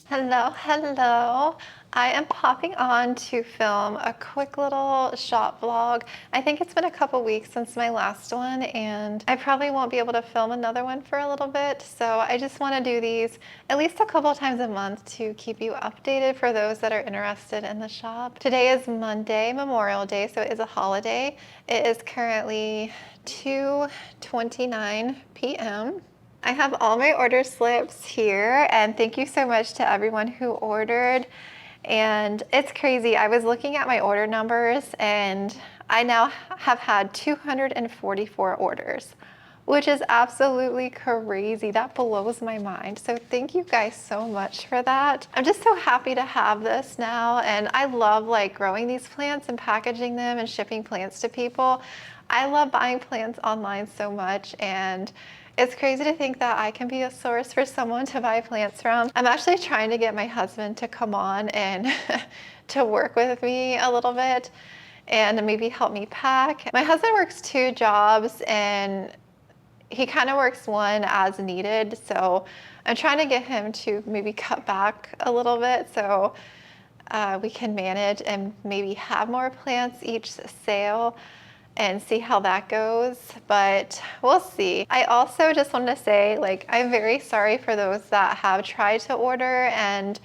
Hello, hello. I am popping on to film a quick little shop vlog. I think it's been a couple weeks since my last one, and I probably won't be able to film another one for a little bit. So I just want to do these at least a couple times a month to keep you updated for those that are interested in the shop. Today is Monday, Memorial Day, so it is a holiday. It is currently 2:29 p.m. I have all my order slips here, and thank you so much to everyone who ordered. And it's crazy. I was looking at my order numbers, and I now have had 244 orders, which is absolutely crazy. That blows my mind. So thank you guys so much for that. I'm just so happy to have this now, and I love growing these plants and packaging them and shipping plants to people. I love buying plants online so much, and it's crazy to think that I can be a source for someone to buy plants from. I'm actually trying to get my husband to come on and to work with me a little bit and maybe help me pack. My husband works 2 jobs, and he kind of works one as needed. So I'm trying to get him to maybe cut back a little bit so we can manage and maybe have more plants each sale and see how that goes, but we'll see. I also just wanted to say, I'm very sorry for those that have tried to order and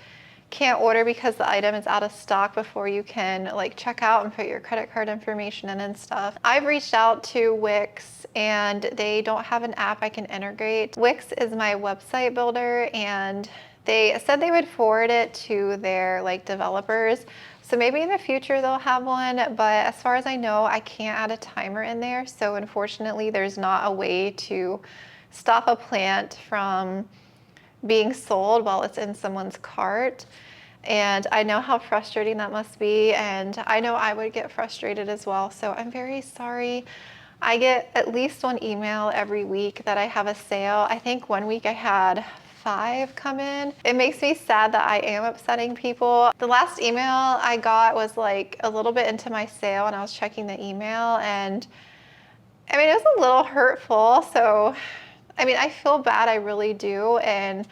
can't order because the item is out of stock before you can check out and put your credit card information in and stuff. I've reached out to Wix, and they don't have an app I can integrate. Wix is my website builder, and they said they would forward it to their developers. So maybe in the future they'll have one, but as far as I know, I can't add a timer in there. So unfortunately, there's not a way to stop a plant from being sold while it's in someone's cart. And I know how frustrating that must be, and I know I would get frustrated as well. So I'm very sorry. I get at least one email every week that I have a sale. I think one week I had 5 come in. It makes me sad that I am upsetting people. The last email I got was a little bit into my sale, and I was checking the email, and I mean, it was a little hurtful. So, I mean, I feel bad, I really do. And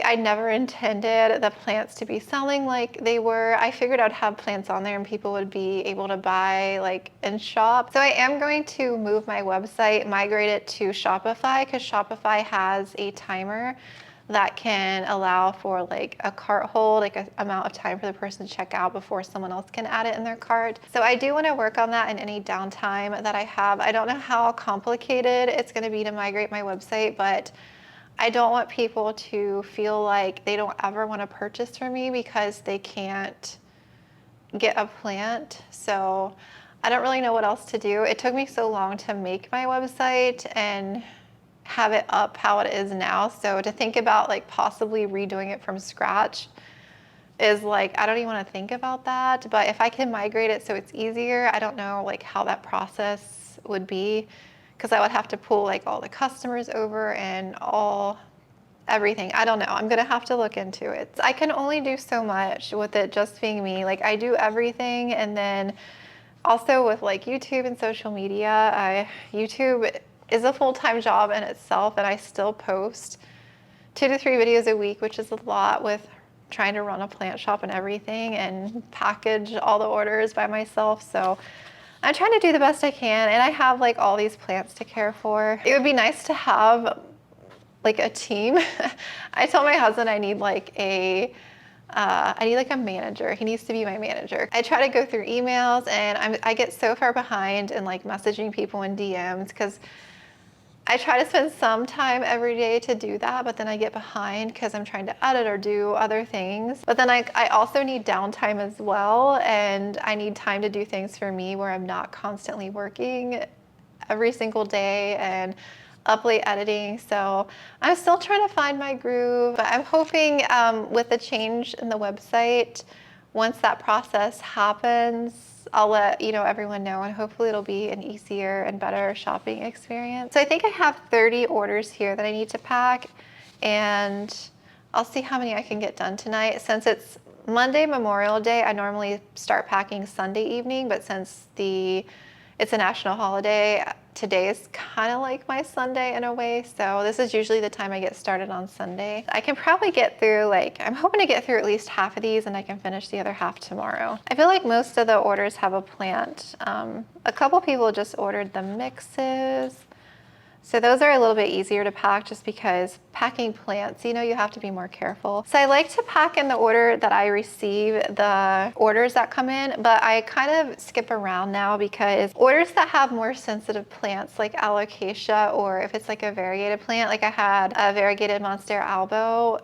I never intended the plants to be selling like they were. I figured I'd have plants on there and people would be able to buy and shop. So I am going to move my website, migrate it to Shopify, because Shopify has a timer that can allow for a cart hold, a amount of time for the person to check out before someone else can add it in their cart. So I do want to work on that in any downtime that I have. I don't know how complicated it's going to be to migrate my website, but I don't want people to feel like they don't ever want to purchase from me because they can't get a plant. So I don't really know what else to do. It took me so long to make my website and have it up how it is now. So to think about possibly redoing it from scratch is I don't even want to think about that. But if I can migrate it so it's easier, I don't know how that process would be, because I would have to pull all the customers over and everything. I don't know. I'm gonna have to look into it. I can only do so much with it just being me. I do everything, and then also with YouTube and social media. YouTube is a full-time job in itself, and I still post 2 to 3 videos a week, which is a lot with trying to run a plant shop and everything and package all the orders by myself. So I'm trying to do the best I can, and I have all these plants to care for. It would be nice to have a team. I told my husband I need I need a manager. He needs to be my manager. I try to go through emails, and I get so far behind in messaging people in DMs, because I try to spend some time every day to do that, but then I get behind because I'm trying to edit or do other things. But then I also need downtime as well, and I need time to do things for me where I'm not constantly working every single day and up late editing. So I'm still trying to find my groove, but I'm hoping with the change in the website, once that process happens, I'll let everyone know, and hopefully it'll be an easier and better shopping experience. So I think I have 30 orders here that I need to pack, and I'll see how many I can get done tonight. Since it's Monday, Memorial Day, I normally start packing Sunday evening, but since it's a national holiday, today is kind of like my Sunday in a way. So this is usually the time I get started on Sunday. I can probably get through, like, I'm hoping to get through at least half of these and I can finish the other half tomorrow. I feel like most of the orders have a plant. A couple people just ordered the mixes. So those are a little bit easier to pack just because packing plants, you know, you have to be more careful. So I like to pack in the order that I receive the orders that come in, but I kind of skip around now because orders that have more sensitive plants like alocasia, or if it's like a variegated plant, like I had a variegated Monstera albo,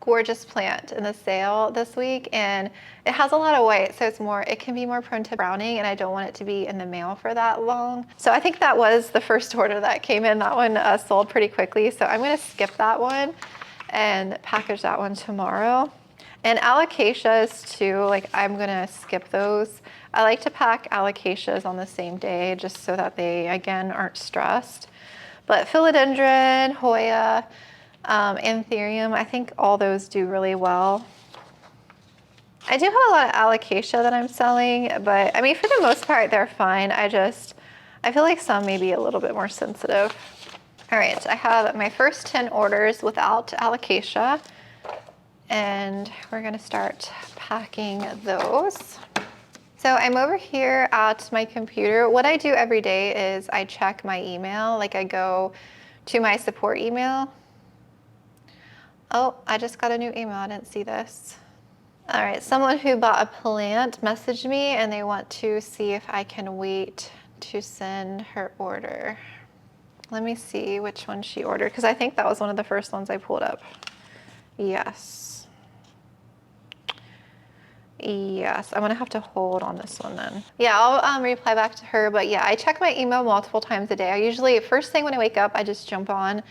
gorgeous plant in the sale this week, and it has a lot of white, so it can be more prone to browning, and I don't want it to be in the mail for that long. So I think that was the first order that came in. That one sold pretty quickly, so I'm going to skip that one and package that one tomorrow. And alocasias too, like I'm going to skip those. I like to pack alocasias on the same day just so that they, again, aren't stressed. But philodendron, Hoya, Anthurium, I think all those do really well. I do have a lot of alocasia that I'm selling, but I mean, for the most part, they're fine. I feel like some may be a little bit more sensitive. All right, I have my first 10 orders without alocasia, and we're gonna start packing those. So I'm over here at my computer. What I do every day is I check my email, like I go to my support email. Oh, I just got a new email, I didn't see this. All right, someone who bought a plant messaged me and they want to see if I can wait to send her order. Let me see which one she ordered, because I think that was one of the first ones I pulled up. Yes. Yes, I'm gonna have to hold on this one then. Yeah, I'll reply back to her, but yeah, I check my email multiple times a day. I usually, first thing when I wake up, I just jump on,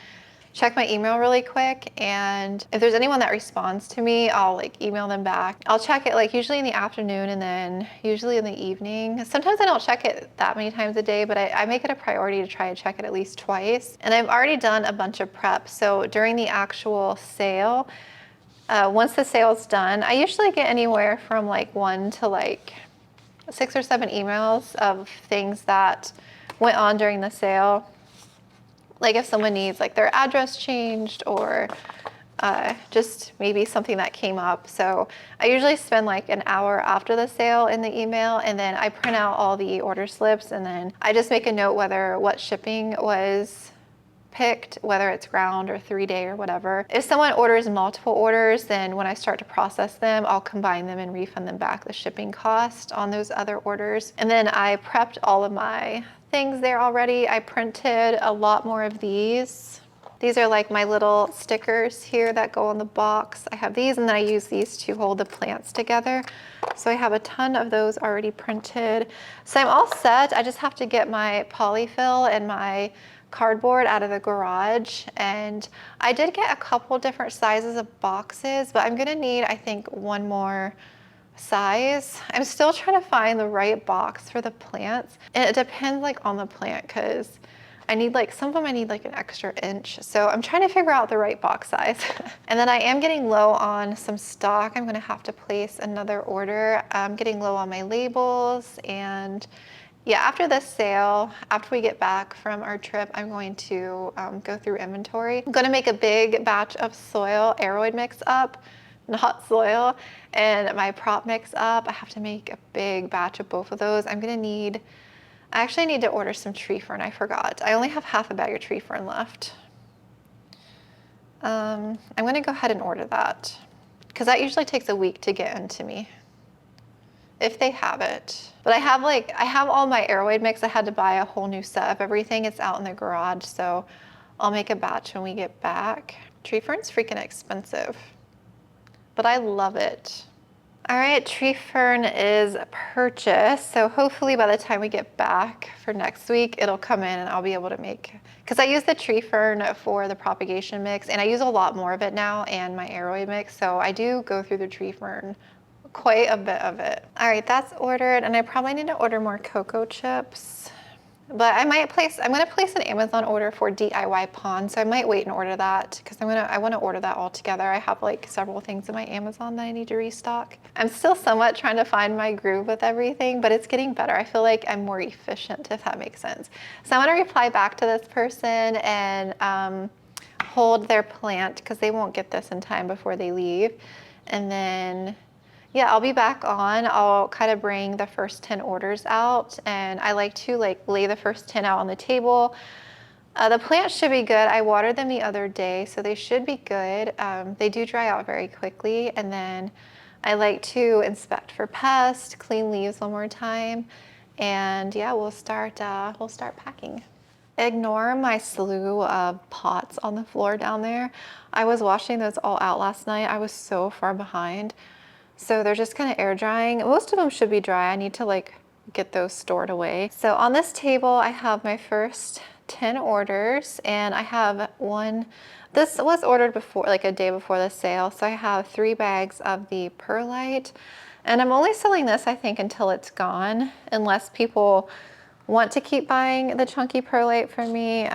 check my email really quick, and if there's anyone that responds to me, I'll like email them back. I'll check it like usually in the afternoon and then usually in the evening. Sometimes I don't check it that many times a day, but I make it a priority to try to check it at least twice. And I've already done a bunch of prep. So during the actual sale, once the sale's done, I usually get anywhere from like 1 to like 6 or 7 emails of things that went on during the sale. Like if someone needs like their address changed, or just maybe something that came up. So I usually spend like an hour after the sale in the email, and then I print out all the order slips, and then I just make a note what shipping was picked, whether it's ground or 3-day or whatever. If someone orders multiple orders, then when I start to process them, I'll combine them and refund them back the shipping cost on those other orders. And then I prepped all of my things there already. I printed a lot more of these. These are like my little stickers here that go on the box. I have these, and then I use these to hold the plants together. So I have a ton of those already printed. So I'm all set. I just have to get my polyfill and my cardboard out of the garage, and I did get a couple different sizes of boxes, but I'm gonna need, I think, one more size. I'm still trying to find the right box for the plants, and it depends like on the plant, because I need like, some of them I need like an extra inch, so I'm trying to figure out the right box size. And then I am getting low on some stock. I'm gonna have to place another order. I'm getting low on my labels, and yeah, after this sale, after we get back from our trip, I'm going to go through inventory. I'm gonna make a big batch of soil aeroid mix up, not soil, and my prop mix up. I have to make a big batch of both of those. I actually need to order some tree fern, I forgot. I only have half a bag of tree fern left. I'm gonna go ahead and order that, because that usually takes a week to get into me, if they have it. But I have all my aeroid mix. I had to buy a whole new set of everything. It's out in the garage, so I'll make a batch when we get back. Tree fern's freaking expensive, but I love it. All right, tree fern is purchased. So hopefully by the time we get back for next week, it'll come in and I'll be able to make, because I use the tree fern for the propagation mix, and I use a lot more of it now, and my aeroid mix. So I do go through the tree fern quite a bit of it. All right, that's ordered, and I probably need to order more cocoa chips. But I'm gonna place an Amazon order for DIY pond, so I might wait and order that because I want to order that all together. I have like several things in my Amazon that I need to restock. I'm still somewhat trying to find my groove with everything, but it's getting better. I feel like I'm more efficient, if that makes sense. So I'm gonna reply back to this person and hold their plant because they won't get this in time before they leave. And then yeah, I'll be back on. I'll kind of bring the first 10 orders out, and I like to lay the first 10 out on the table. The plants should be good. I watered them the other day, so they should be good. They do dry out very quickly, and then I like to inspect for pests, clean leaves one more time, and yeah, we'll start packing. Ignore my slew of pots on the floor down there. I was washing those all out last night. I was so far behind. So they're just kind of air drying. Most of them should be dry. I need to like get those stored away. So on this table, I have my first 10 orders, and I have one, this was ordered before, like a day before the sale. So I have 3 bags of the perlite, and I'm only selling this, I think, until it's gone, unless people want to keep buying the chunky perlite from me.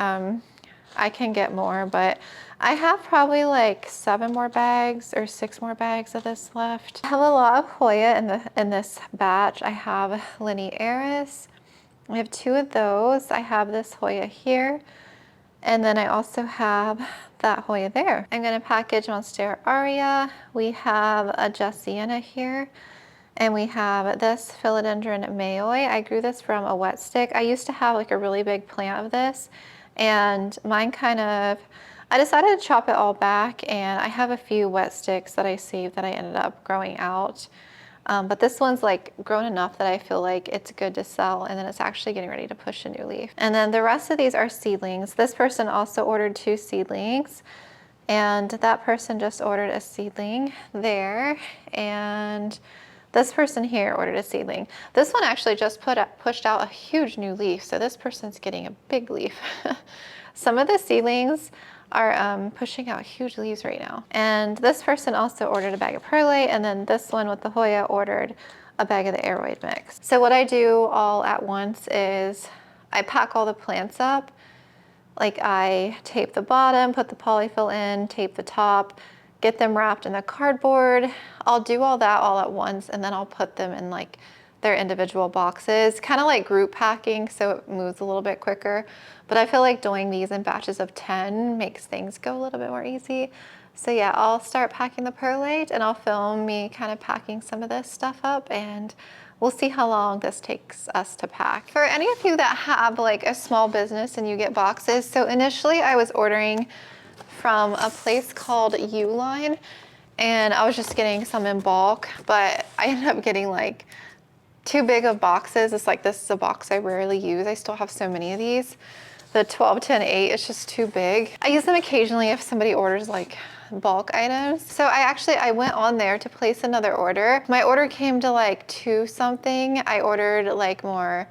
I can get more, but I have probably like 7 more bags or 6 more bags of this left. I have a lot of Hoya in this batch. I have Linearis. I have 2 of those. I have this Hoya here, and then I also have that Hoya there. I'm gonna package Monstera Aria. We have a Jessiana here, and we have this Philodendron Mayoi. I grew this from a wet stick. I used to have like a really big plant of this, and mine I decided to chop it all back, and I have a few wet sticks that I saved that I ended up growing out. But this one's like grown enough that I feel like it's good to sell, and then it's actually getting ready to push a new leaf. And then the rest of these are seedlings. This person also ordered 2 seedlings, and that person just ordered a seedling there, and this person here ordered a seedling. This one actually just pushed out a huge new leaf, so this person's getting a big leaf. Some of the seedlings are pushing out huge leaves right now. And this person also ordered a bag of perlite, and then this one with the Hoya ordered a bag of the aroid mix. So what I do all at once is I pack all the plants up. Like I tape the bottom, put the polyfill in, tape the top, get them wrapped in the cardboard. I'll do all that all at once, and then I'll put them in like their individual boxes, kind of like group packing, so it moves a little bit quicker. But I feel like doing these in batches of 10 makes things go a little bit more easy. So yeah, I'll start packing the perlite, and I'll film me kind of packing some of this stuff up, and we'll see how long this takes us to pack. For any of you that have like a small business and you get boxes, so initially I was ordering from a place called Uline, and I was just getting some in bulk, but I ended up getting like too big of boxes. It's like, this is a box I rarely use. I still have so many of these. The 12, 10, 8, it's just too big. I use them occasionally if somebody orders like bulk items. So I went on there to place another order. My order came to like 2 something. I ordered like more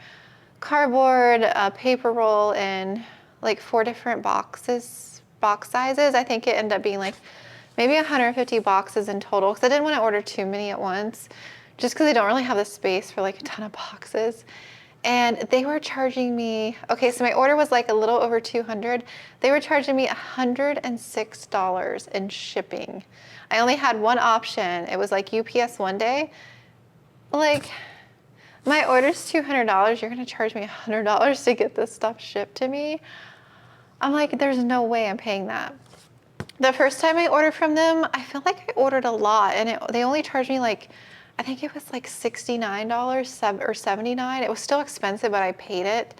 cardboard, paper roll, and like 4 different box sizes. I think it ended up being like maybe 150 boxes in total, because I didn't want to order too many at once, just because I don't really have the space for like a ton of boxes. And they were charging me, okay, so my order was like a little over 200. They were charging me $106 in shipping. I only had one option. It was like UPS one day. Like, my order's $200. You're gonna charge me $100 to get this stuff shipped to me? I'm like, there's no way I'm paying that. The first time I ordered from them, I feel like I ordered a lot, and they only charged me like, I think it was like $69 or $79. It was still expensive, but I paid it.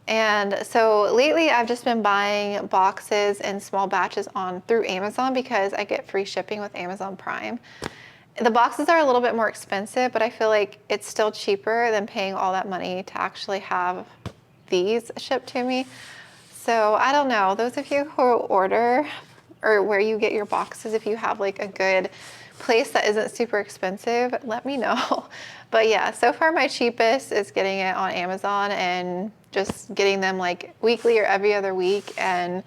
And so lately I've just been buying boxes in small batches through Amazon, because I get free shipping with Amazon Prime. The boxes are a little bit more expensive, but I feel like it's still cheaper than paying all that money to actually have these shipped to me. So I don't know, those of you who order, or where you get your boxes, if you have like a good place that isn't super expensive, let me know. But yeah, so far my cheapest is getting it on Amazon and just getting them like weekly or every other week. And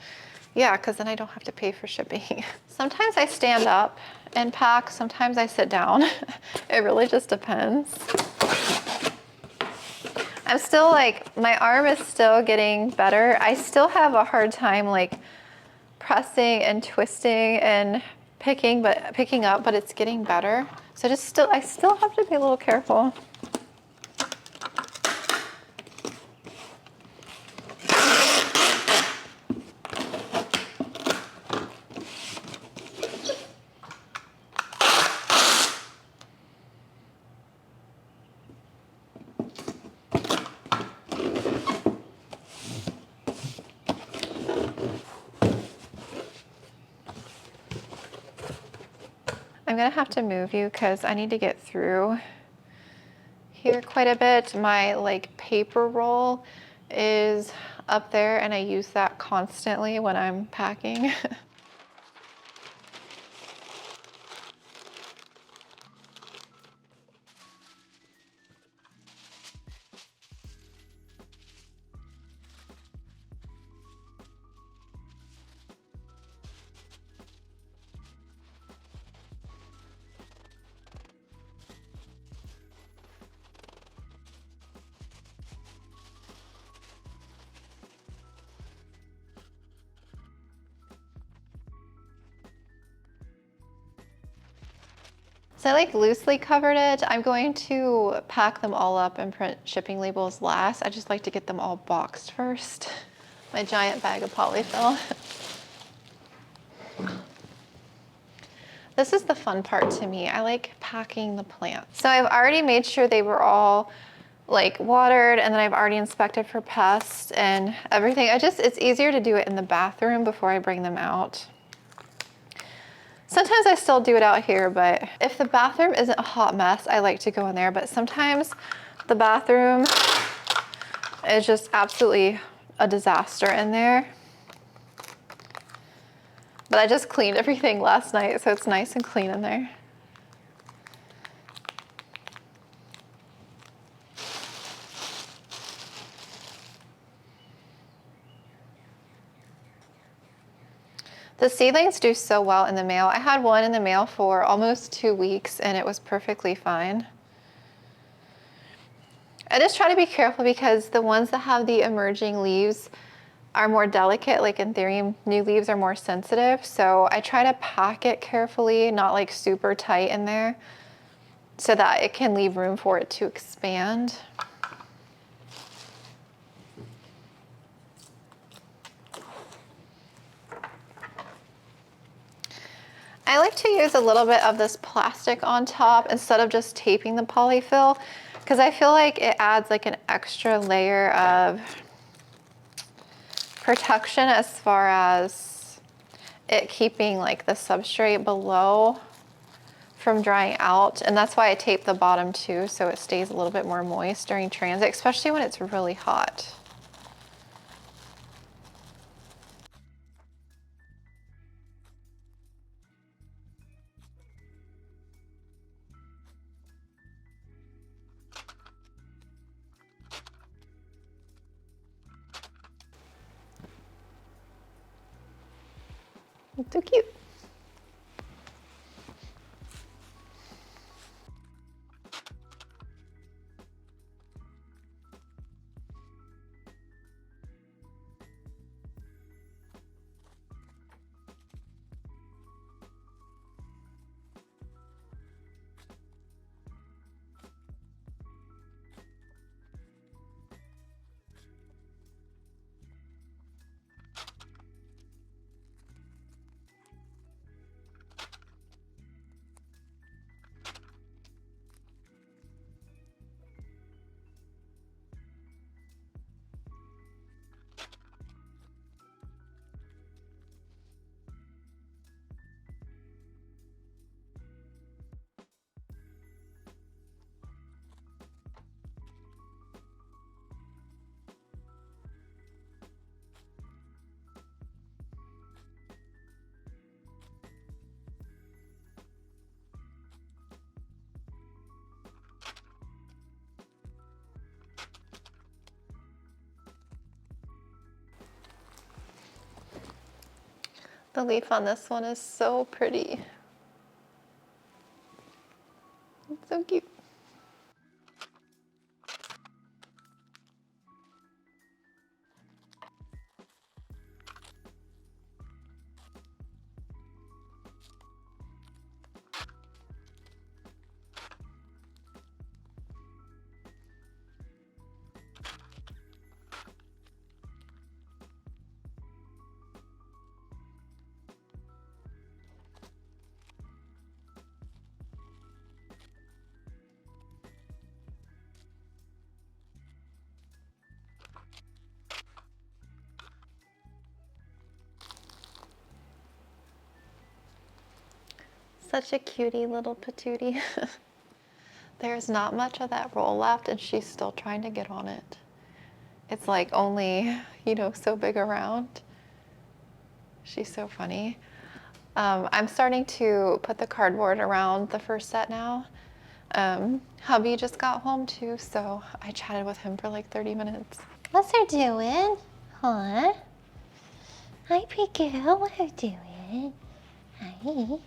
yeah, because then I don't have to pay for shipping. Sometimes I stand up and pack, sometimes I sit down. It really just depends. I'm still like, my arm is still getting better. I still have a hard time like pressing and twisting and picking up, but it's getting better. So I still have to be a little careful. I'm gonna have to move you because I need to get through here quite a bit. My like paper roll is up there and I use that constantly when I'm packing. So I like loosely covered it. I'm going to pack them all up and print shipping labels last. I just like to get them all boxed first. My giant bag of polyfill. This is the fun part to me. I like packing the plants. So I've already made sure they were all like watered, and then I've already inspected for pests and everything. It's easier to do it in the bathroom before I bring them out. Sometimes I still do it out here, but if the bathroom isn't a hot mess, I like to go in there. But sometimes the bathroom is just absolutely a disaster in there. But I just cleaned everything last night, so it's nice and clean in there. The seedlings do so well in the mail. I had one in the mail for almost 2 weeks and it was perfectly fine. I just try to be careful because the ones that have the emerging leaves are more delicate. Like in theory, new leaves are more sensitive. So I try to pack it carefully, not like super tight in there, so that it can leave room for it to expand. I like to use a little bit of this plastic on top instead of just taping the polyfill, because I feel like it adds like an extra layer of protection as far as it keeping like the substrate below from drying out. And that's why I tape the bottom too, so it stays a little bit more moist during transit, especially when it's really hot. It's so cute. The leaf on this one is so pretty. It's so cute. Such a cutie little patootie. There's not much of that roll left and she's still trying to get on it. It's like only, you know, so big around. She's so funny. I'm starting to put the cardboard around the first set now. Hubby just got home too, so I chatted with him for like 30 minutes. What's her doing? Huh? Hi, pretty girl. What her doing? Hi.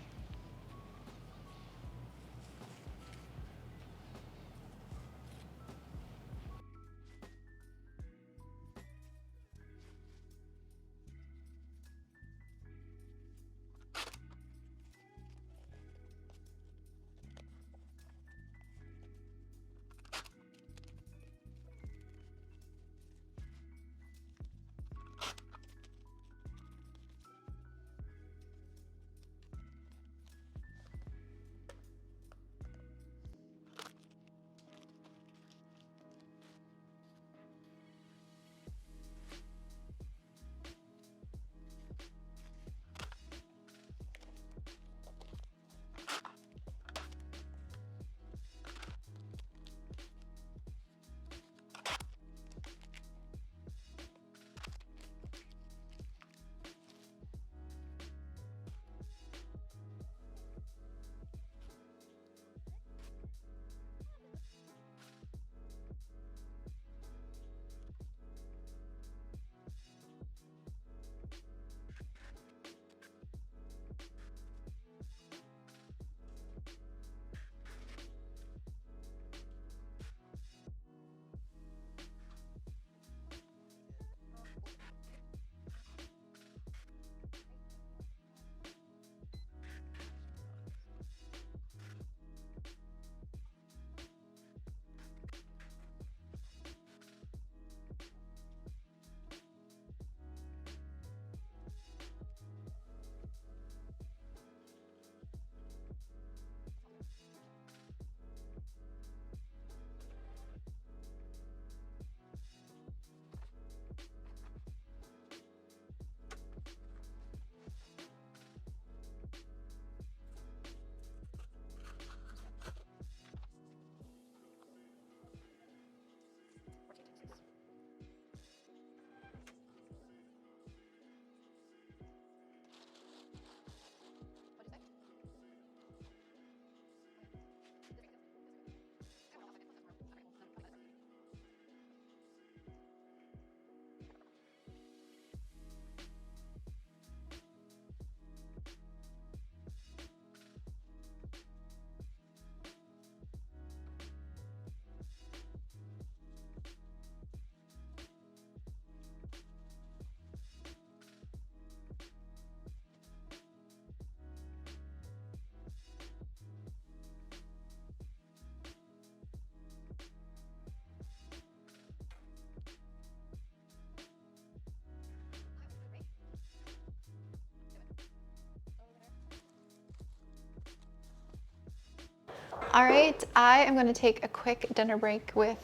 All right, I am gonna take a quick dinner break with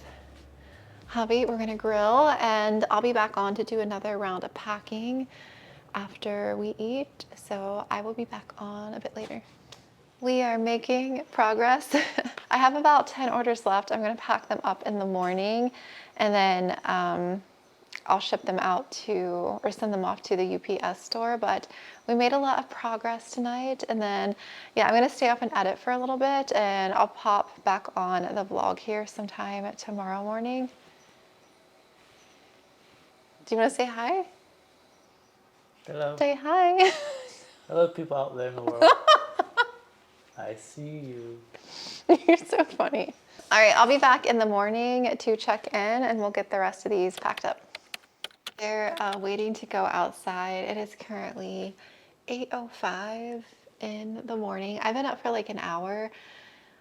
hubby. We're gonna grill and I'll be back on to do another round of packing after we eat. So I will be back on a bit later. We are making progress. I have about 10 orders left. I'm gonna pack them up in the morning and then I'll ship them out to, or send them off to the UPS store, but we made a lot of progress tonight. And then, yeah, I'm gonna stay up and edit for a little bit and I'll pop back on the vlog here sometime tomorrow morning. Do you wanna say hi? Hello. Say hi. Hello, people out there in the world. I see you. You're so funny. All right, I'll be back in the morning to check in and we'll get the rest of these packed up. They're waiting to go outside. It is currently 8:05 in the morning. I've been up for like an hour.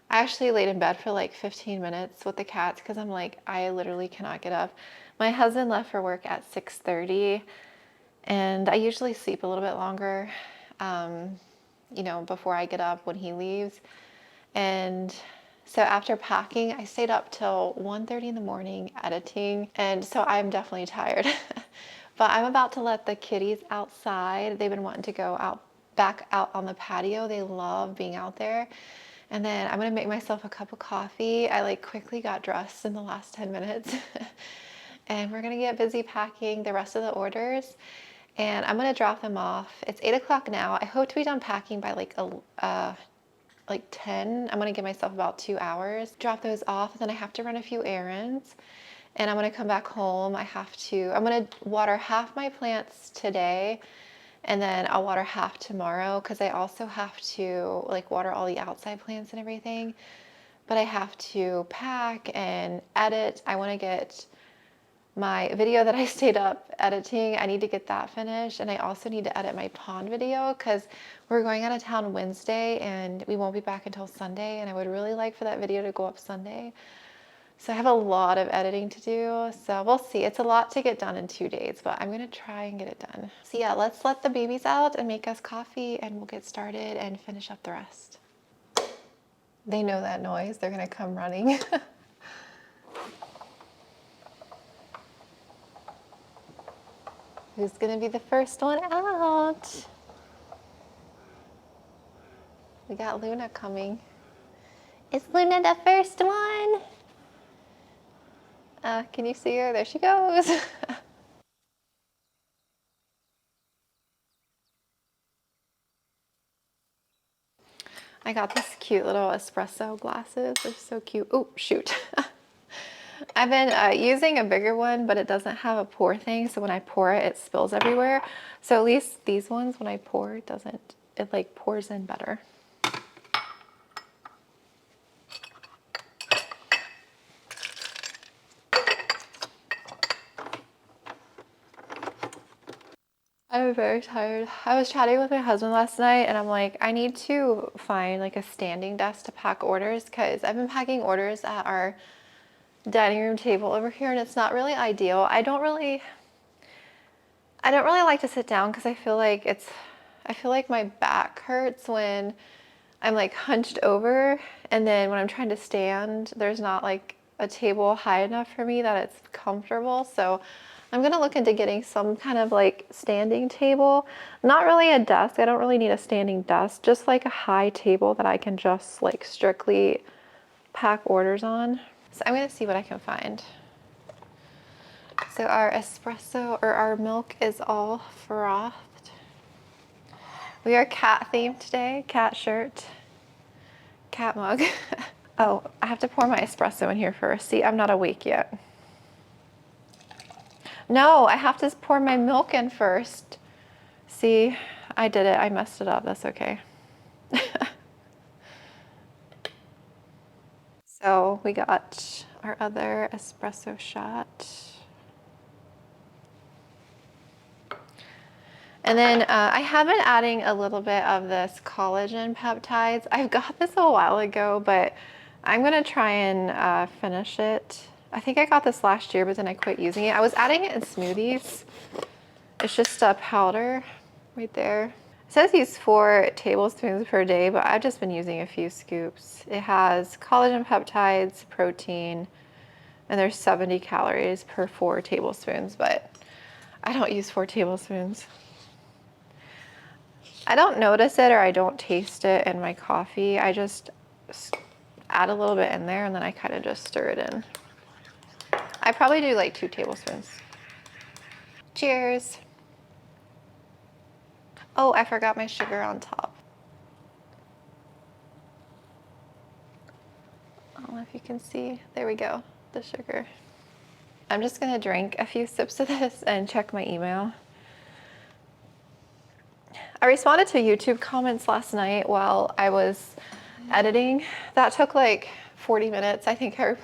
I actually laid in bed for like 15 minutes with the cats because I'm like, I literally cannot get up. My husband left for work at 6:30 and I usually sleep a little bit longer, you know, before I get up when he leaves. And so after packing, I stayed up till 1:30 in the morning editing. And so I'm definitely tired. But I'm about to let the kitties outside. They've been wanting to go out back out on the patio. They love being out there. And then I'm gonna make myself a cup of coffee. I like quickly got dressed in the last 10 minutes. And we're gonna get busy packing the rest of the orders. And I'm gonna drop them off. It's 8 o'clock now. I hope to be done packing by like 10. I'm gonna give myself about 2 hours. Drop those off, then I have to run a few errands. And I'm gonna come back home. I'm gonna water half my plants today, and then I'll water half tomorrow, because I also have to like water all the outside plants and everything. But I have to pack and edit. I wanna get my video that I stayed up editing, I need to get that finished. And I also need to edit my pond video, because we're going out of town Wednesday and we won't be back until Sunday. And I would really like for that video to go up Sunday. So I have a lot of editing to do. So we'll see. It's a lot to get done in 2 days, but I'm gonna try and get it done. So yeah, let's let the babies out and make us coffee, and we'll get started and finish up the rest. They know that noise. They're gonna come running. Who's gonna be the first one out? We got Luna coming. Is Luna the first one? Can you see her? There she goes. I got these cute little espresso glasses. They're so cute. Oh, shoot. I've been using a bigger one, but it doesn't have a pour thing. So when I pour it, it spills everywhere. So at least these ones, when I pour, it like pours in better. I'm very tired. I was chatting with my husband last night, and I'm like, I need to find like a standing desk to pack orders, because I've been packing orders at our dining room table over here, and it's not really ideal. I don't really like to sit down, because I feel like my back hurts when I'm like hunched over, and then when I'm trying to stand, there's not like a table high enough for me that it's comfortable. So I'm gonna look into getting some kind of like standing table. Not really a desk. I don't really need a standing desk, just like a high table that I can just like strictly pack orders on. So I'm gonna see what I can find. So our espresso, or our milk, is all frothed. We are cat themed today. Cat shirt, cat mug. Oh, I have to pour my espresso in here first. See, I'm not awake yet. No, I have to pour my milk in first. See, I did it. I messed it up. That's okay. So we got our other espresso shot. And then I have been adding a little bit of this collagen peptides. I got this a while ago, but I'm gonna try and finish it. I think I got this last year, but then I quit using it. I was adding it in smoothies. It's just a powder right there. It says use 4 tablespoons per day, but I've just been using a few scoops. It has collagen peptides, protein, and there's 70 calories per 4 tablespoons, but I don't use 4 tablespoons. I don't notice it, or I don't taste it in my coffee. I just add a little bit in there, and then I kind of just stir it in. I probably do like 2 tablespoons. Cheers. Oh, I forgot my sugar on top. I don't know if you can see. There we go, the sugar. I'm just gonna drink a few sips of this and check my email. I responded to YouTube comments last night while I was editing. That took like 40 minutes. I think I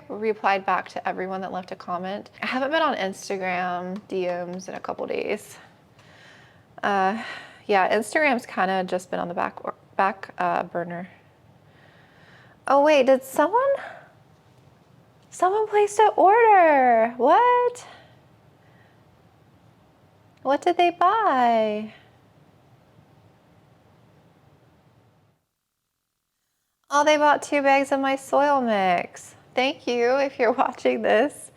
replied back to everyone that left a comment. I haven't been on Instagram DMs in a couple days. Yeah, Instagram's kind of just been on the back burner. Oh wait, did someone placed an order? What? What did they buy? Oh, they bought 2 bags of my soil mix. Thank you if you're watching this.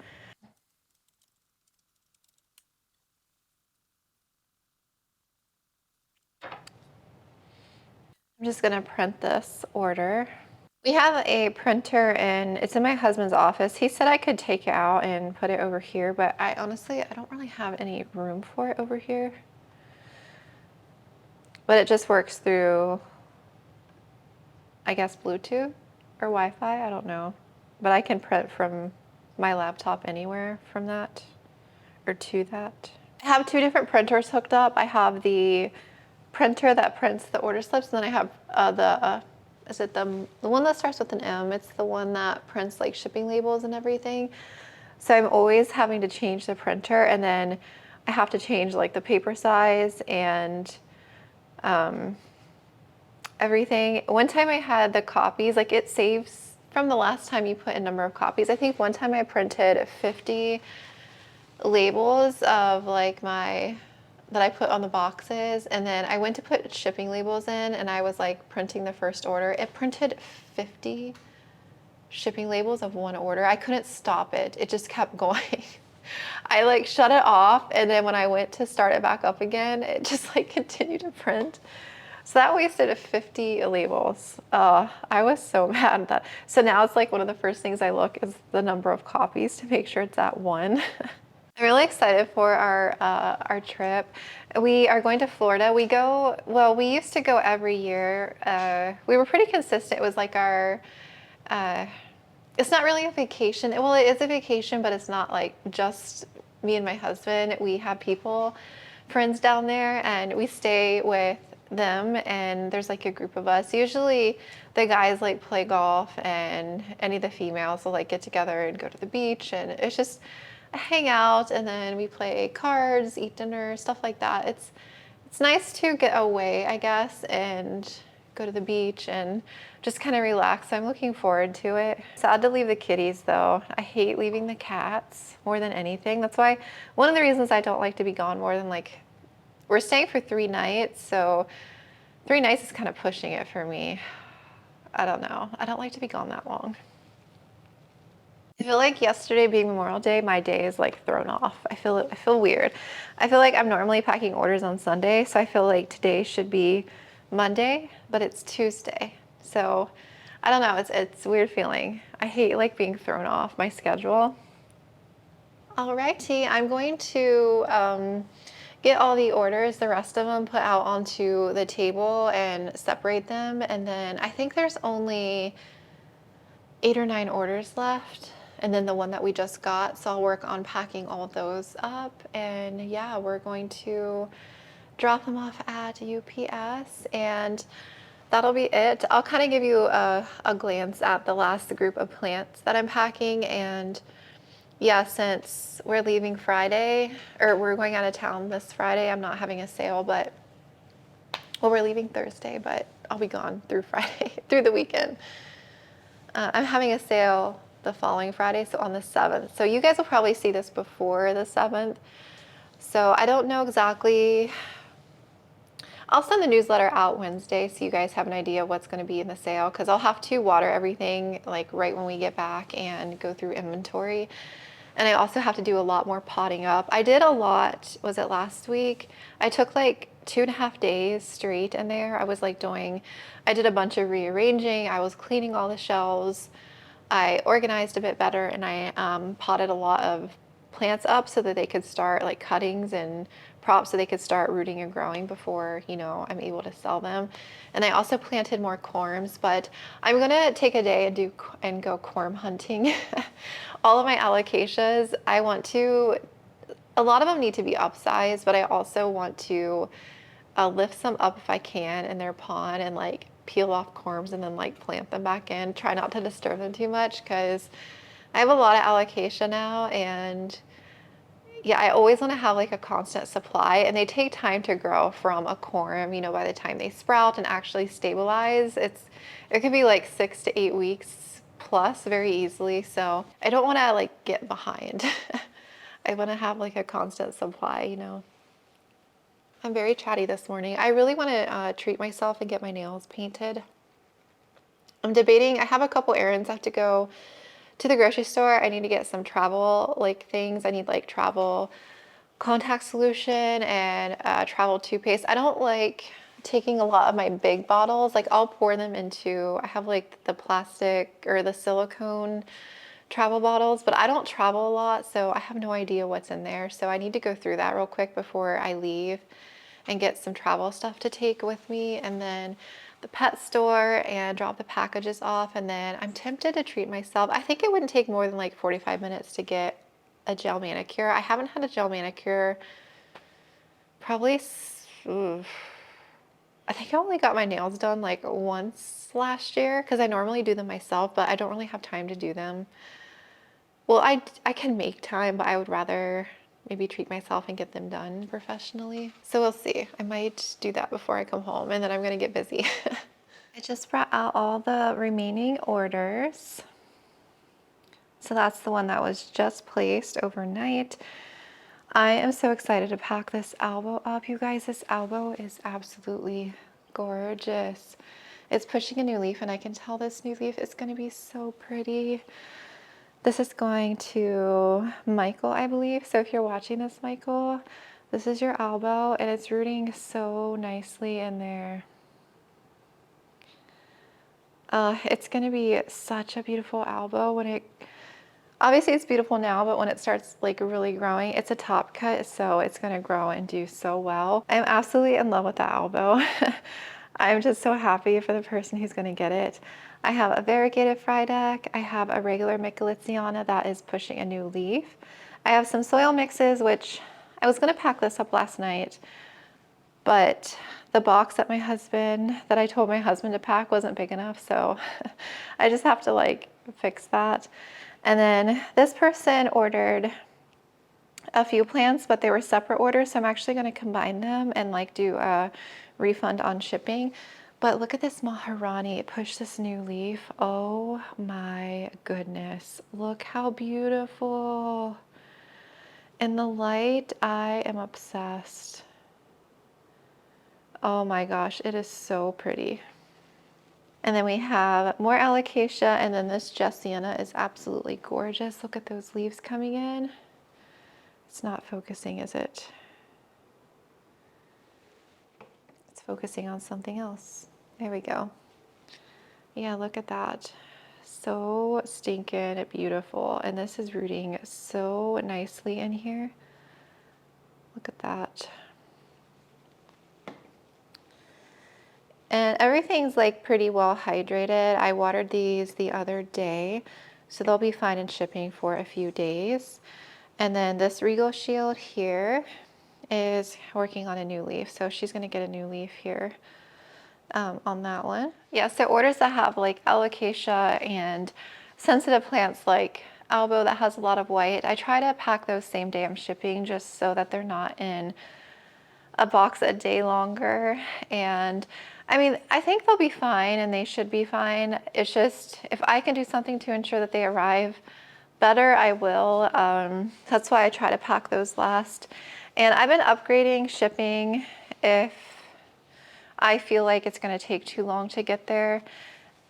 I'm just gonna print this order. We have a printer and it's in my husband's office. He said I could take it out and put it over here, but I don't really have any room for it over here. But it just works through, I guess, Bluetooth or Wi-Fi, I don't know. But I can print from my laptop anywhere from that or to that. I have two different printers hooked up. I have the printer that prints the order slips, and then I have is it the one that starts with an M? It's the one that prints like shipping labels and everything. So I'm always having to change the printer, and then I have to change like the paper size and everything. One time I had the copies, like it saves from the last time you put a number of copies. I think one time I printed 50 labels of like that I put on the boxes, and then I went to put shipping labels in, and I was like printing the first order. It printed 50 shipping labels of one order. I couldn't stop it. It just kept going. I like shut it off, and then when I went to start it back up again, it just like continued to print. So that wasted 50 labels. I was so mad at that. So now it's like one of the first things I look is the number of copies to make sure it's at one. I'm really excited for our trip. We are going to Florida. We used to go every year. We were pretty consistent. It was like it's not really a vacation. Well, it is a vacation, but it's not like just me and my husband. We have friends down there, and we stay with them, and there's like a group of us. Usually the guys like play golf, and any of the females will like get together and go to the beach, and it's just hang out, and then we play cards, eat dinner, stuff like that. It's nice to get away, I guess, and go to the beach and just kind of relax. I'm looking forward to it. Sad to leave the kitties though. I hate leaving the cats more than anything. That's why one of the reasons I don't like to be gone more than like, we're staying for 3 nights, so 3 nights is kind of pushing it for me. I don't know. I don't like to be gone that long. I feel like yesterday being Memorial Day, my day is like thrown off. I feel weird. I feel like I'm normally packing orders on Sunday, so I feel like today should be Monday, but it's Tuesday. So I don't know, it's a weird feeling. I hate like being thrown off my schedule. Alrighty, I'm going to get all the orders, the rest of them put out onto the table and separate them. And then I think there's only 8 or 9 orders left, and then the one that we just got. So I'll work on packing all those up, and yeah, we're going to drop them off at UPS, and that'll be it. I'll kind of give you a glance at the last group of plants that I'm packing. And yeah, since we're leaving Friday, or we're going out of town this Friday, I'm not having a sale, but, well, we're leaving Thursday, but I'll be gone through Friday, through the weekend. I'm having a sale the following Friday, so on the 7th. So you guys will probably see this before the 7th. So I don't know exactly. I'll send the newsletter out Wednesday so you guys have an idea of what's going to be in the sale, because I'll have to water everything like right when we get back and go through inventory. And I also have to do a lot more potting up. I did a lot, was it last week? I took like 2.5 days straight in there. I was like I did a bunch of rearranging. I was cleaning all the shelves. I organized a bit better, and I potted a lot of plants up so that they could start, like cuttings and props, so they could start rooting and growing before, you know, I'm able to sell them. And I also planted more corms, but I'm gonna take a day and go corm hunting. All of my alocasias, a lot of them need to be upsized, but I also want to lift some up if I can in their pond and like peel off corms and then like plant them back in. Try not to disturb them too much, because I have a lot of alocasia now, and yeah, I always want to have like a constant supply, and they take time to grow from a corm. You know, by the time they sprout and actually stabilize, it could be like 6 to 8 weeks plus very easily. So I don't want to like get behind. I want to have like a constant supply, you know. I'm very chatty this morning. I really want to treat myself and get my nails painted. I'm debating, I have a couple errands. I have to go to the grocery store. I need to get some travel like things. I need like travel contact solution and travel toothpaste. I don't like taking a lot of my big bottles, like I'll pour them into, I have like the plastic or the silicone travel bottles, but I don't travel a lot, so I have no idea what's in there. So I need to go through that real quick before I leave and get some travel stuff to take with me, and then the pet store and drop the packages off. And then I'm tempted to treat myself. I think it wouldn't take more than like 45 minutes to get a gel manicure. I haven't had a gel manicure probably, I think I only got my nails done like once last year because I normally do them myself, but I don't really have time to do them. Well, I can make time, but I would rather maybe treat myself and get them done professionally. So we'll see. I might do that before I come home, and then I'm gonna get busy. I just brought out all the remaining orders. So that's the one that was just placed overnight. I am so excited to pack this albo up, you guys. This albo is absolutely gorgeous. It's pushing a new leaf, and I can tell this new leaf is gonna be so pretty. This is going to Michael, I believe. So if you're watching this, Michael, this is your albo, and it's rooting so nicely in there. It's going to be such a beautiful albo when it, obviously it's beautiful now, but when it starts like really growing, it's a top cut, so it's going to grow and do so well. I'm absolutely in love with the albo. I'm just so happy for the person who's going to get it. I have a variegated Frydek. I have a regular Michelitziana that is pushing a new leaf. I have some soil mixes, which I was going to pack this up last night, but the box that I told my husband to pack wasn't big enough, so I just have to like fix that. And then this person ordered a few plants, but they were separate orders, so I'm actually going to combine them and like do a refund on shipping. But look at this Maharani, it pushed this new leaf. Oh my goodness, look how beautiful. In the light, I am obsessed. Oh my gosh, it is so pretty. And then we have more alocasia, and then this Gentiana is absolutely gorgeous. Look at those leaves coming in. It's not focusing, is it? It's focusing on something else. There we go. Yeah, look at that. So stinking beautiful. And this is rooting so nicely in here. Look at that. And everything's like pretty well hydrated. I watered these the other day, so they'll be fine in shipping for a few days. And then this Regal Shield here is working on a new leaf, so she's gonna get a new leaf here on that one. Yeah, so orders that have like alocasia and sensitive plants like albo that has a lot of white, I try to pack those same day I'm shipping just so that they're not in a box a day longer. And I mean, I think they'll be fine and they should be fine. It's just, if I can do something to ensure that they arrive better, I will. That's why I try to pack those last. And I've been upgrading shipping if I feel like it's going to take too long to get there.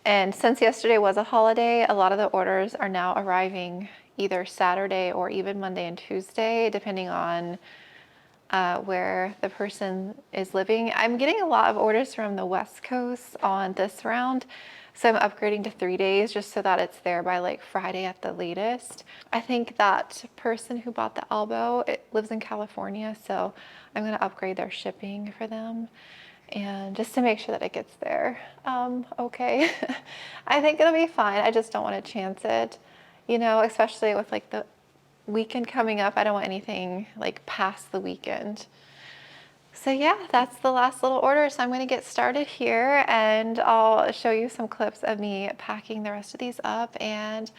And since yesterday was a holiday, a lot of the orders are now arriving either Saturday or even Monday and Tuesday, depending on where the person is living. I'm getting a lot of orders from the West Coast on this round, so I'm upgrading to 3 days just so that it's there by like Friday at the latest. I think that person who bought the elbow, it lives in California, so I'm going to upgrade their shipping for them, and just to make sure that it gets there. Okay. I think it'll be fine. I just don't want to chance it, you know, especially with like the weekend coming up. I don't want anything like past the weekend. So yeah, that's the last little order. So I'm going to get started here, and I'll show you some clips of me packing the rest of these up. And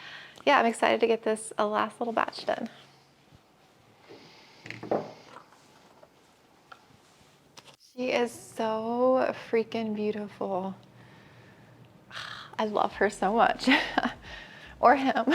yeah, I'm excited to get this last little batch done. She is so freaking beautiful. I love her so much. Or him.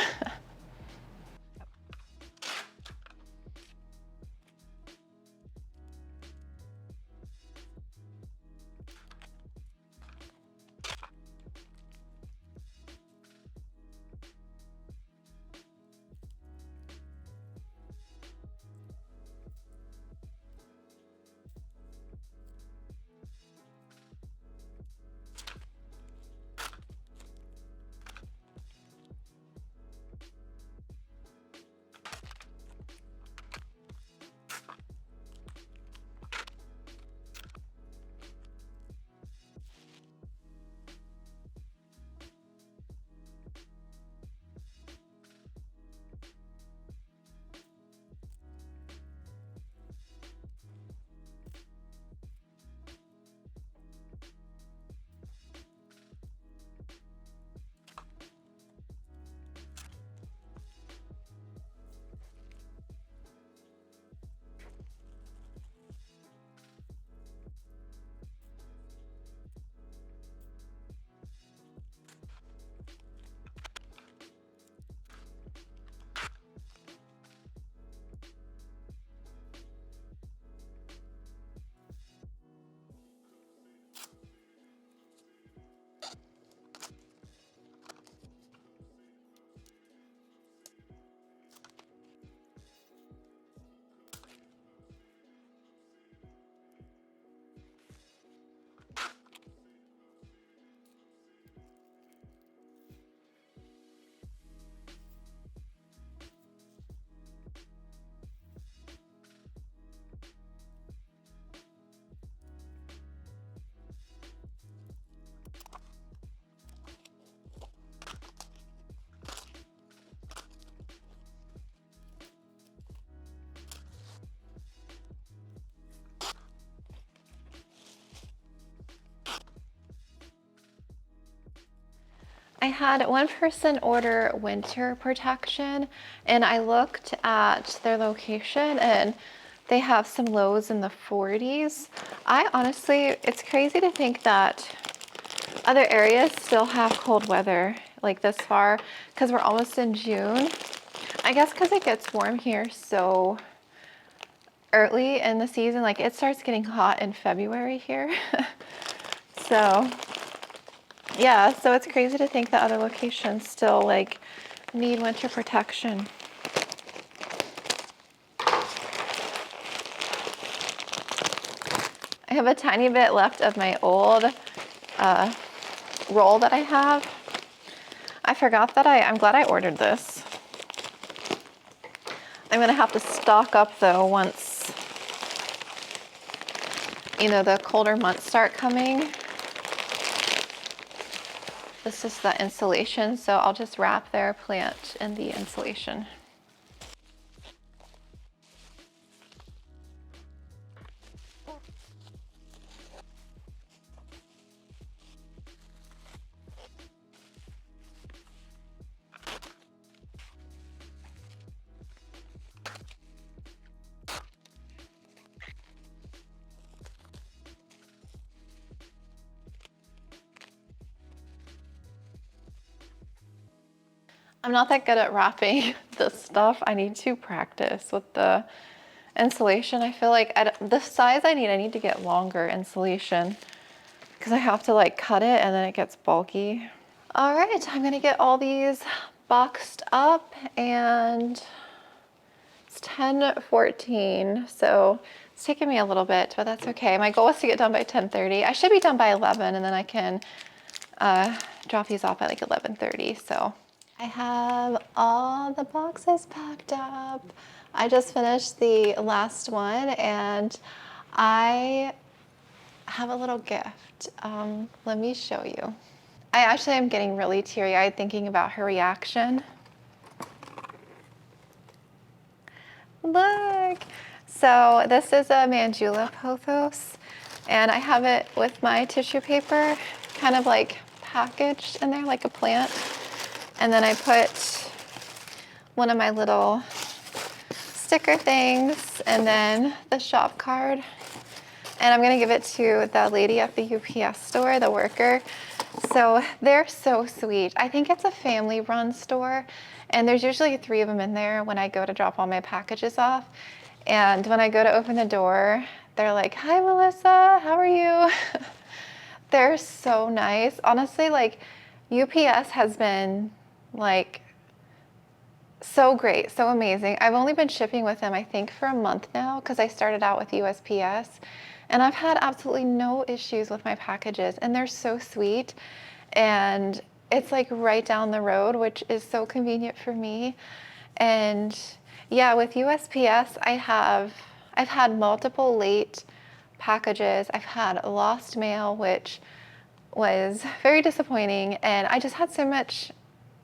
I had one person order winter protection, and I looked at their location and they have some lows in the 40s. I honestly, it's crazy to think that other areas still have cold weather like this far because we're almost in June. I guess because it gets warm here so early in the season, like it starts getting hot in February here. So yeah, so it's crazy to think that other locations still like need winter protection. I have a tiny bit left of my old roll that I have. I forgot that I'm glad I ordered this. I'm gonna have to stock up though once, you know, the colder months start coming. This is the insulation, so I'll just wrap their plant in the insulation. I'm not that good at wrapping this stuff. I need to practice with the insulation. I feel like the size I need to get longer insulation because I have to like cut it and then it gets bulky. All right, I'm gonna get all these boxed up and it's 10:14, so it's taking me a little bit, but that's okay. My goal is to get done by 10:30. I should be done by 11 and then I can drop these off at like 11:30, so. I have all the boxes packed up. I just finished the last one and I have a little gift. Let me show you. I actually am getting really teary-eyed thinking about her reaction. Look! So this is a Mandula pothos and I have it with my tissue paper kind of like packaged in there like a plant. And then I put one of my little sticker things and then the shop card. And I'm gonna give it to the lady at the UPS store, the worker. So they're so sweet. I think it's a family run store and there's usually 3 of them in there when I go to drop all my packages off. And when I go to open the door, they're like, "Hi Melissa, how are you?" They're so nice. Honestly, like UPS has been like so great, so amazing. I've only been shipping with them I think for a month now because I started out with USPS and I've had absolutely no issues with my packages and they're so sweet and it's like right down the road, which is so convenient for me. And yeah, with USPS I've had multiple late packages. I've had lost mail, which was very disappointing, and I just had so much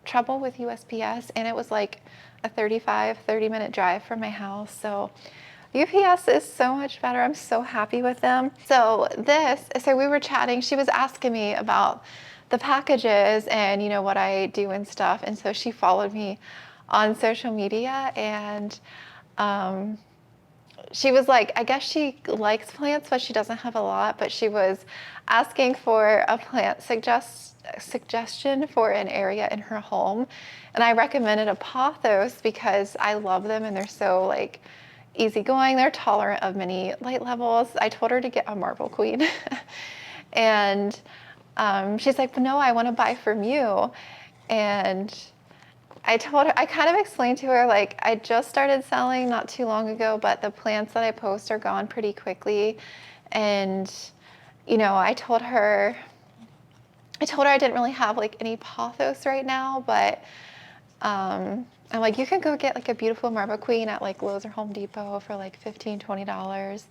trouble with USPS and it was like a 30-minute drive from my house. So UPS is so much better. I'm so happy with them. So we were chatting, she was asking me about the packages and you know what I do and stuff, and so she followed me on social media and she was like, I guess she likes plants, but she doesn't have a lot, but she was asking for a plant suggestion for an area in her home. And I recommended a pothos because I love them and they're so like easygoing. They're tolerant of many light levels. I told her to get a marble queen. And she's like, no, I want to buy from you. And I told her, I kind of explained to her, like, I just started selling not too long ago, but the plants that I post are gone pretty quickly. And, you know, I told her I didn't really have like any pothos right now, but I'm like, you can go get like a beautiful marble queen at like Lowe's or Home Depot for like $15, $20.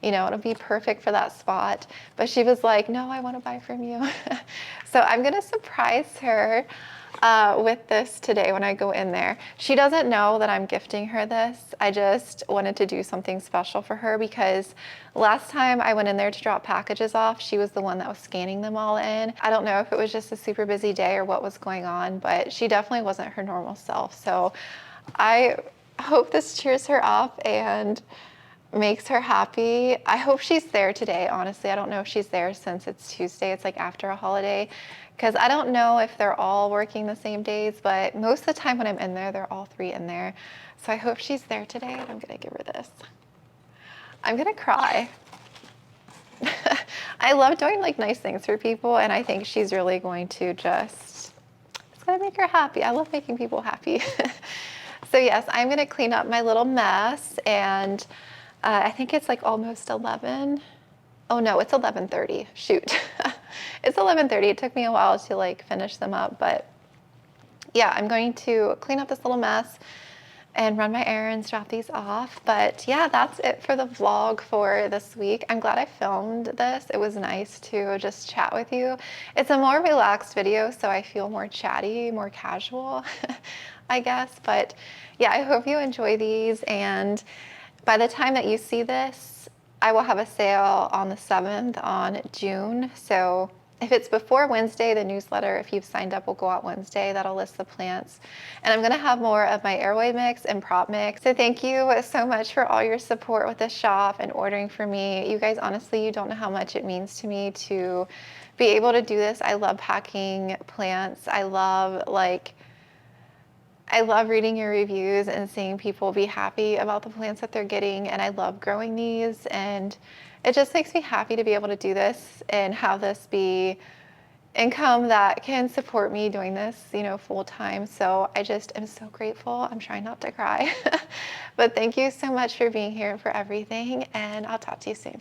you know, it'll be perfect for that spot. But she was like, no, I want to buy from you. So I'm going to surprise her with this today when I go in there. She doesn't know that I'm gifting her this. I just wanted to do something special for her because last time I went in there to drop packages off, she was the one that was scanning them all in. I don't know if it was just a super busy day or what was going on, but she definitely wasn't her normal self. So I hope this cheers her up and makes her happy. I hope she's there today, honestly. I don't know if she's there since it's Tuesday. It's like after a holiday. Because I don't know if they're all working the same days, but most of the time when I'm in there, they're all 3 in there. So I hope she's there today, and I'm gonna give her this. I'm gonna cry. I love doing like nice things for people, and I think she's really going to just, it's gonna make her happy. I love making people happy. So yes, I'm gonna clean up my little mess, and I think it's like almost 11. Oh no, it's 11:30, shoot. It's 11:30, it took me a while to like finish them up, but yeah, I'm going to clean up this little mess and run my errands, drop these off. But yeah, that's it for the vlog for this week. I'm glad I filmed this. It was nice to just chat with you. It's a more relaxed video, so I feel more chatty, more casual, I guess. But yeah, I hope you enjoy these, and by the time that you see this, I will have a sale on the 7th on June. So if it's before Wednesday, the newsletter, if you've signed up, will go out Wednesday. That'll list the plants. And I'm gonna have more of my airway mix and prop mix. So thank you so much for all your support with the shop and ordering for me. You guys, honestly, you don't know how much it means to me to be able to do this. I love packing plants. I love reading your reviews and seeing people be happy about the plants that they're getting, and I love growing these, and it just makes me happy to be able to do this and have this be income that can support me doing this, you know, full time. So I just am so grateful. I'm trying not to cry. But thank you so much for being here and for everything, and I'll talk to you soon.